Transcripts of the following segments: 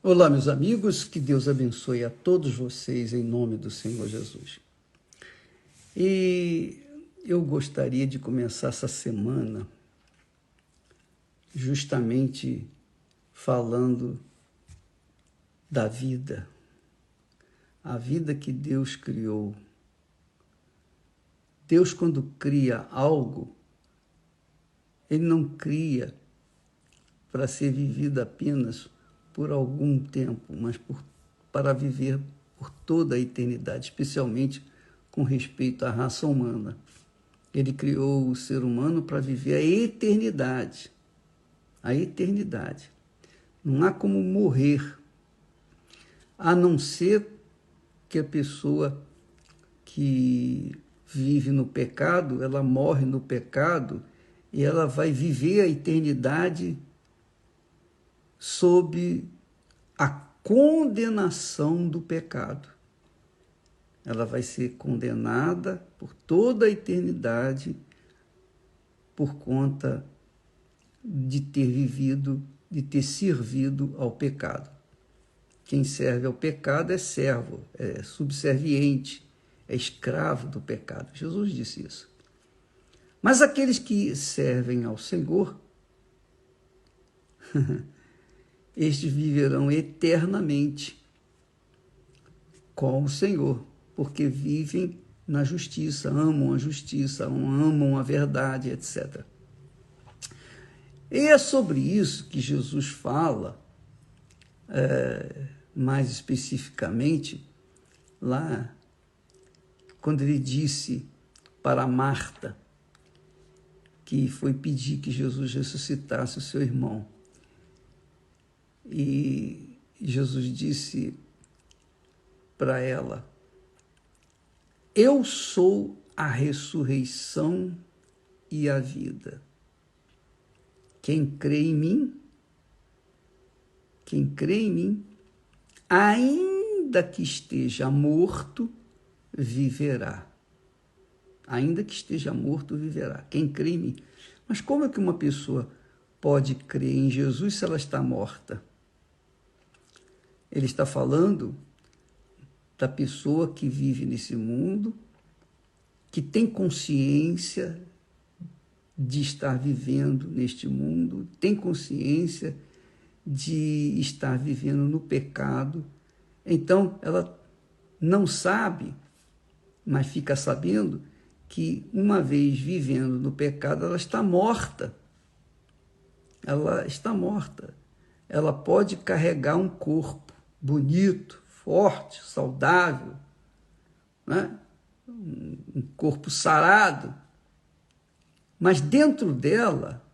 Olá, meus amigos, que Deus abençoe a todos vocês em nome do Senhor Jesus. E eu gostaria de começar essa semana justamente falando da vida, a vida que Deus criou. Deus, quando cria algo, Ele não cria para ser vivido apenas por algum tempo, mas para viver por toda a eternidade, especialmente com respeito à raça humana. Ele criou o ser humano para viver a eternidade. A eternidade. Não há como morrer, a não ser que a pessoa que vive no pecado, ela morre no pecado e ela vai viver a eternidade sob a condenação do pecado. Ela vai ser condenada por toda a eternidade por conta de ter vivido, de ter servido ao pecado. Quem serve ao pecado é servo, é subserviente, é escravo do pecado. Jesus disse isso. Mas aqueles que servem ao Senhor, estes viverão eternamente com o Senhor, porque vivem na justiça, amam a justiça, amam a verdade, etc. E é sobre isso que Jesus fala, mais especificamente, lá, quando ele disse para Marta, que foi pedir que Jesus ressuscitasse o seu irmão. E Jesus disse para ela: eu sou a ressurreição e a vida. Quem crê em mim, ainda que esteja morto, viverá. Ainda que esteja morto, viverá. Quem crê em mim. Mas como é que uma pessoa pode crer em Jesus se ela está morta? Ele está falando da pessoa que vive nesse mundo, que tem consciência de estar vivendo neste mundo, tem consciência de estar vivendo no pecado. Então, ela não sabe, mas fica sabendo que uma vez vivendo no pecado, ela está morta. Ela está morta. Ela pode carregar um corpo bonito, forte, saudável, né? Um corpo sarado, mas dentro dela,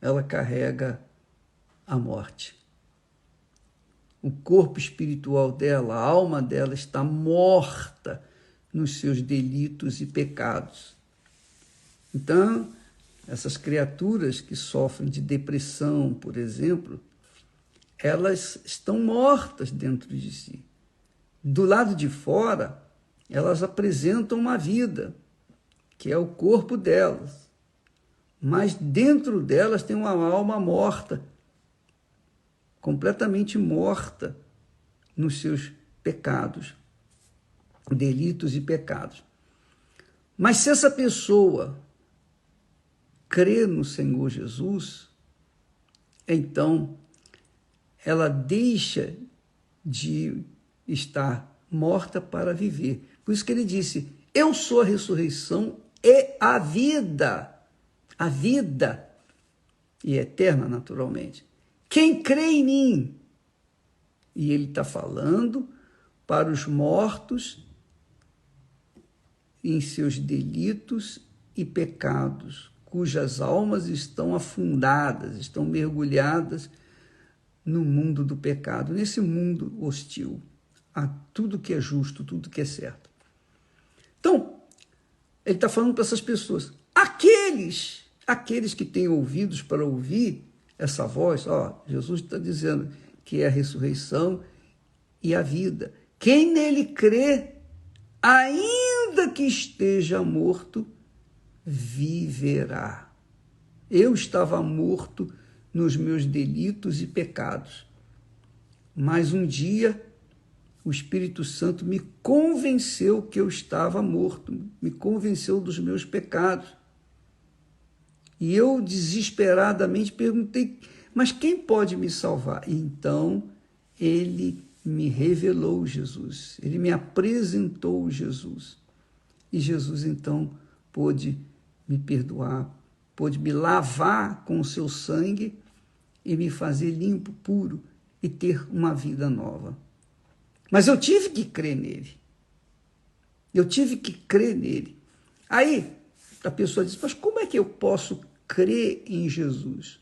ela carrega a morte. O corpo espiritual dela, a alma dela está morta nos seus delitos e pecados. Então, essas criaturas que sofrem de depressão, por exemplo, elas estão mortas dentro de si. Do lado de fora, elas apresentam uma vida, que é o corpo delas. Mas dentro delas tem uma alma morta, completamente morta nos seus pecados, delitos e pecados. Mas se essa pessoa crê no Senhor Jesus, então ela deixa de estar morta para viver. Por isso que ele disse: eu sou a ressurreição e a vida. A vida, e eterna naturalmente. Quem crê em mim? E ele está falando para os mortos em seus delitos e pecados, cujas almas estão afundadas, estão mergulhadas no mundo do pecado, nesse mundo hostil a tudo que é justo, tudo que é certo. Então, ele está falando para essas pessoas, aqueles que têm ouvidos para ouvir essa voz, Jesus está dizendo que é a ressurreição e a vida. Quem nele crê, ainda que esteja morto, viverá. Eu estava morto nos meus delitos e pecados. Mas um dia o Espírito Santo me convenceu que eu estava morto, me convenceu dos meus pecados. E eu desesperadamente perguntei, mas quem pode me salvar? E então ele me revelou Jesus, ele me apresentou Jesus. E Jesus então pôde me perdoar, pôde me lavar com o seu sangue e me fazer limpo, puro e ter uma vida nova. Mas eu tive que crer nele. Eu tive que crer nele. Aí a pessoa diz, mas como é que eu posso crer em Jesus?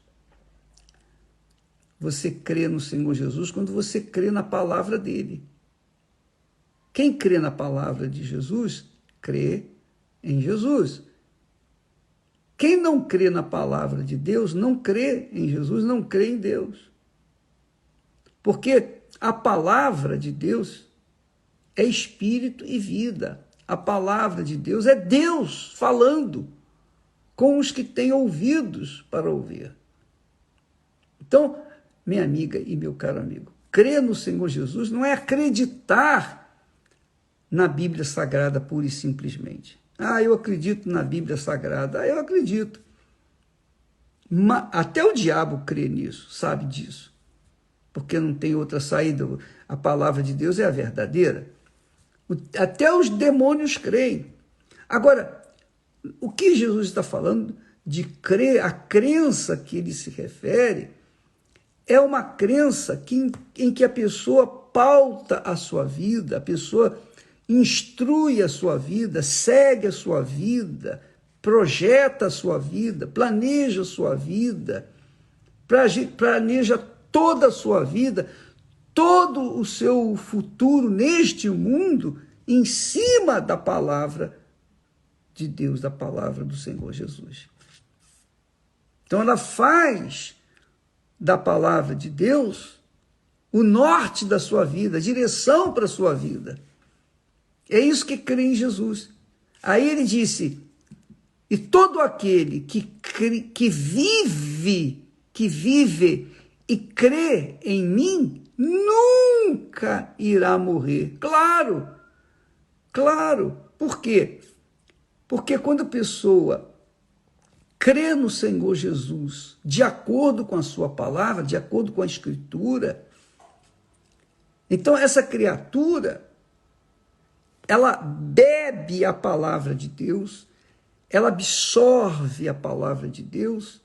Você crê no Senhor Jesus quando você crê na palavra dele. Quem crê na palavra de Jesus, crê em Jesus. Quem não crê na palavra de Deus, não crê em Jesus, não crê em Deus. Porque a palavra de Deus é espírito e vida. A palavra de Deus é Deus falando com os que têm ouvidos para ouvir. Então, minha amiga e meu caro amigo, crer no Senhor Jesus não é acreditar na Bíblia Sagrada pura e simplesmente. Eu acredito na Bíblia Sagrada. Eu acredito. Mas até o diabo crê nisso, sabe disso. Porque não tem outra saída. A palavra de Deus é a verdadeira. Até os demônios creem. Agora, o que Jesus está falando de crer, a crença que ele se refere, é uma crença em que a pessoa pauta a sua vida, a pessoa instrui a sua vida, segue a sua vida, projeta a sua vida, planeja a sua vida, planeja toda a sua vida, todo o seu futuro neste mundo em cima da palavra de Deus, da palavra do Senhor Jesus. Então ela faz da palavra de Deus o norte da sua vida, a direção para a sua vida. É isso que crê em Jesus. Aí ele disse, e todo aquele que vive e crê em mim, nunca irá morrer. Claro. Por quê? Porque quando a pessoa crê no Senhor Jesus, de acordo com a sua palavra, de acordo com a Escritura, então essa criatura, ela bebe a palavra de Deus, ela absorve a palavra de Deus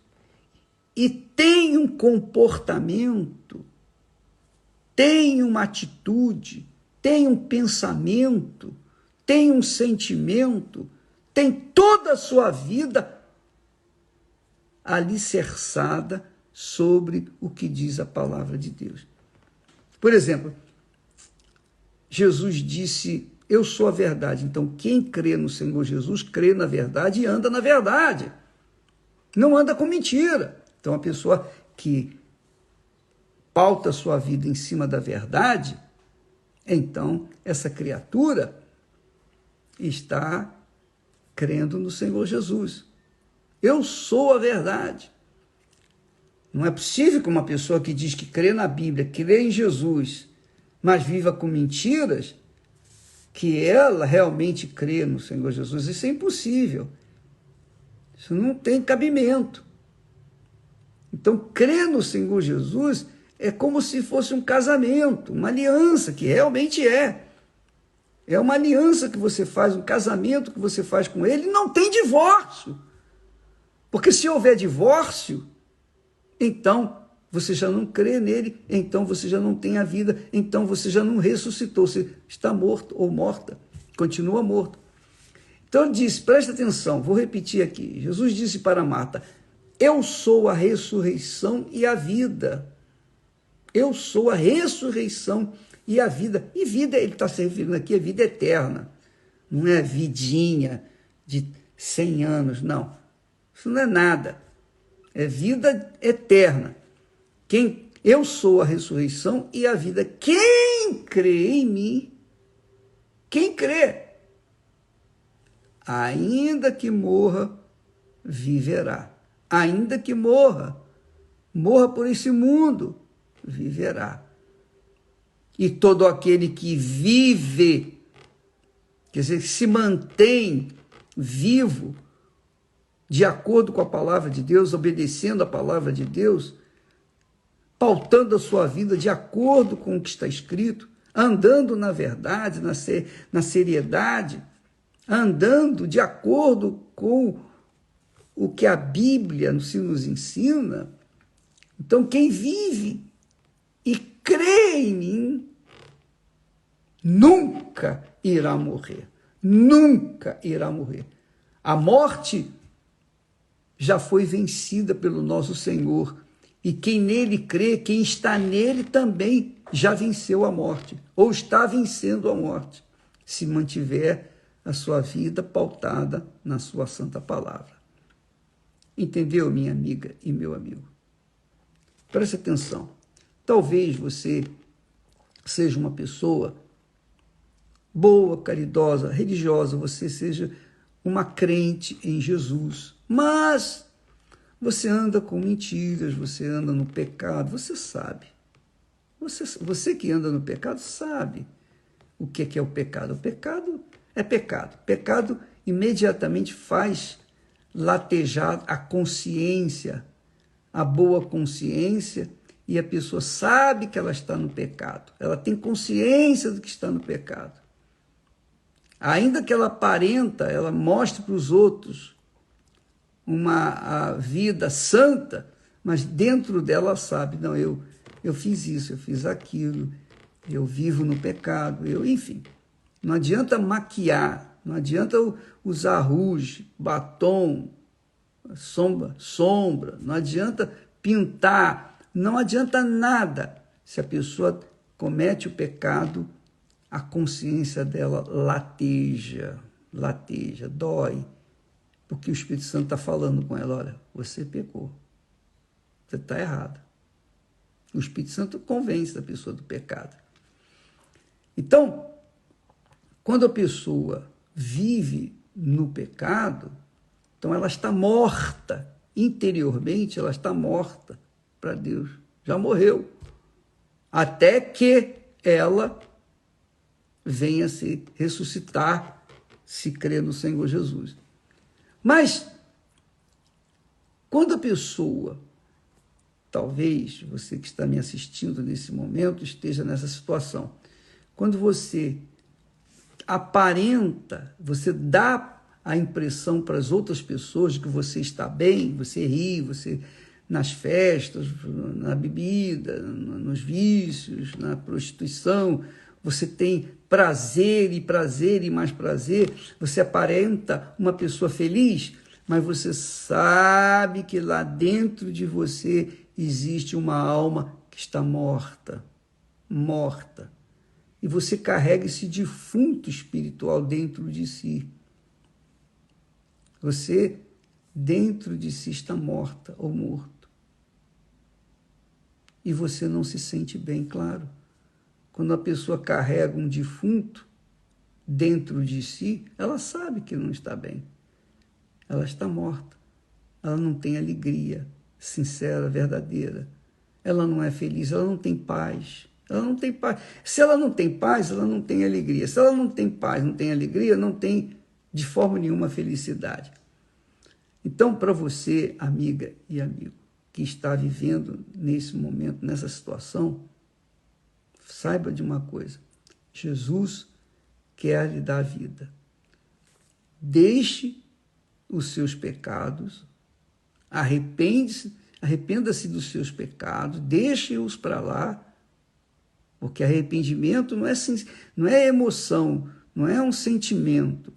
e tem um comportamento, tem uma atitude, tem um pensamento, tem um sentimento, tem toda a sua vida alicerçada sobre o que diz a palavra de Deus. Por exemplo, Jesus disse, eu sou a verdade. Então, quem crê no Senhor Jesus, crê na verdade e anda na verdade. Não anda com mentira. Então, a pessoa que pauta a sua vida em cima da verdade, então, essa criatura está crendo no Senhor Jesus. Eu sou a verdade. Não é possível que uma pessoa que diz que crê na Bíblia, crê em Jesus, mas viva com mentiras, que ela realmente crê no Senhor Jesus. Isso é impossível. Isso não tem cabimento. Então, crer no Senhor Jesus é como se fosse um casamento, uma aliança, que realmente é. É uma aliança que você faz, um casamento que você faz com ele, e não tem divórcio. Porque se houver divórcio, então você já não crê nele, então você já não tem a vida, então você já não ressuscitou, você está morto ou morta, continua morto. Então ele disse, presta atenção, vou repetir aqui, Jesus disse para Marta, eu sou a ressurreição e a vida. Eu sou a ressurreição e a vida. E vida, ele está se referindo aqui, a vida eterna. Não é vidinha de 100 anos, não. Isso não é nada. É vida eterna. Eu sou a ressurreição e a vida. Quem crê em mim, quem crê, ainda que morra, viverá. Ainda que morra por esse mundo, viverá. E todo aquele que vive, quer dizer, que se mantém vivo, de acordo com a palavra de Deus, obedecendo a palavra de Deus, pautando a sua vida de acordo com o que está escrito, andando na verdade, na seriedade, andando de acordo com o que a Bíblia nos ensina. Então, quem vive e crê em mim, nunca irá morrer. Nunca irá morrer. A morte já foi vencida pelo nosso Senhor. E quem nele crê, quem está nele também já venceu a morte, ou está vencendo a morte, se mantiver a sua vida pautada na sua santa palavra. Entendeu, minha amiga e meu amigo? Preste atenção. Talvez você seja uma pessoa boa, caridosa, religiosa, você seja uma crente em Jesus, mas você anda com mentiras, você anda no pecado, você sabe. Você que anda no pecado sabe o que é o pecado. O pecado é pecado. Pecado imediatamente faz latejar a consciência, a boa consciência, e a pessoa sabe que ela está no pecado. Ela tem consciência do que está no pecado. Ainda que ela aparenta, ela mostre para os outros uma vida santa, mas dentro dela sabe, não, eu fiz isso, eu fiz aquilo, eu vivo no pecado, enfim. Não adianta maquiar, não adianta usar rouge, batom, sombra, não adianta pintar, não adianta nada. Se a pessoa comete o pecado, a consciência dela lateja, dói, porque o Espírito Santo está falando com ela, olha, você pecou, você está errado. O Espírito Santo convence a pessoa do pecado. Então, quando a pessoa vive no pecado, então ela está morta, interiormente ela está morta para Deus, já morreu, até que ela venha se ressuscitar, se crer no Senhor Jesus. Mas, quando a pessoa, talvez você que está me assistindo nesse momento esteja nessa situação, quando você aparenta, você dá a impressão para as outras pessoas de que você está bem, você ri, você nas festas, na bebida, nos vícios, na prostituição, você tem prazer e mais prazer, você aparenta uma pessoa feliz, mas você sabe que lá dentro de você existe uma alma que está morta. E você carrega esse defunto espiritual dentro de si. Você, dentro de si, está morta ou morto. E você não se sente bem, claro. Quando a pessoa carrega um defunto dentro de si, ela sabe que não está bem. Ela está morta. Ela não tem alegria sincera, verdadeira. Ela não é feliz, ela não tem paz. Ela não tem paz. Se ela não tem paz, ela não tem alegria. Se ela não tem paz, não tem alegria, não tem de forma nenhuma felicidade. Então, para você, amiga e amigo, que está vivendo nesse momento, nessa situação, saiba de uma coisa: Jesus quer lhe dar vida. Deixe os seus pecados, arrependa-se dos seus pecados, deixe-os para lá, porque arrependimento não é emoção, não é um sentimento,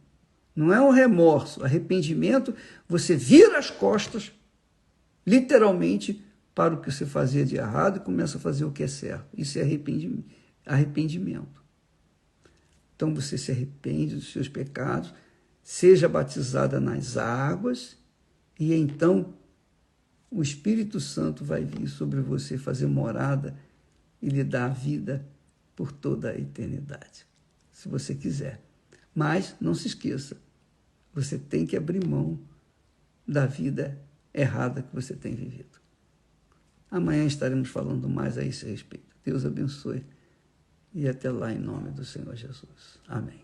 não é um remorso. Arrependimento, você vira as costas, literalmente, para o que você fazia de errado e começa a fazer o que é certo. Isso é arrependimento. Então você se arrepende dos seus pecados, seja batizada nas águas, e então o Espírito Santo vai vir sobre você, fazer morada e lhe dar a vida por toda a eternidade, se você quiser. Mas não se esqueça, você tem que abrir mão da vida errada que você tem vivido. Amanhã estaremos falando mais a esse respeito. Deus abençoe e até lá em nome do Senhor Jesus. Amém.